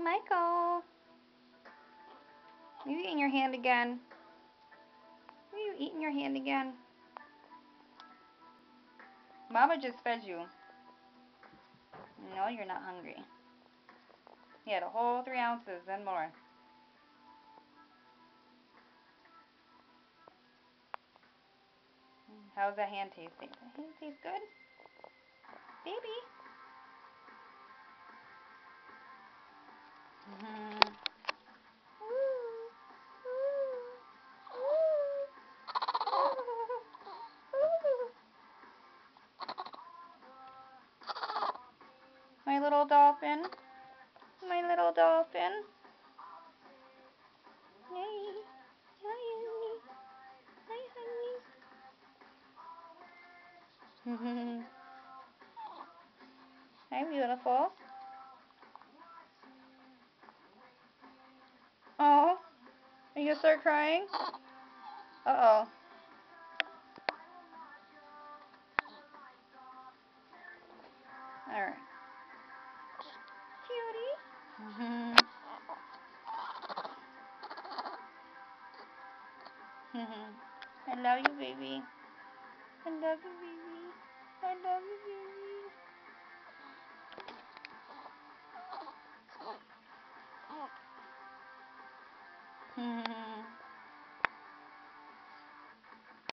Michael, you eating your hand again? Are you eating your hand again? Mama just fed you. No, you're not hungry. You had a whole 3 ounces and more. How's that hand tasting? Does that hand taste good? Baby? My little dolphin. My little dolphin. Hey. Hi, honey. Hi, beautiful. Oh, are you gonna start crying? Uh-oh. Alright. Cutie. I love you, baby. I love you, baby. I love you, baby.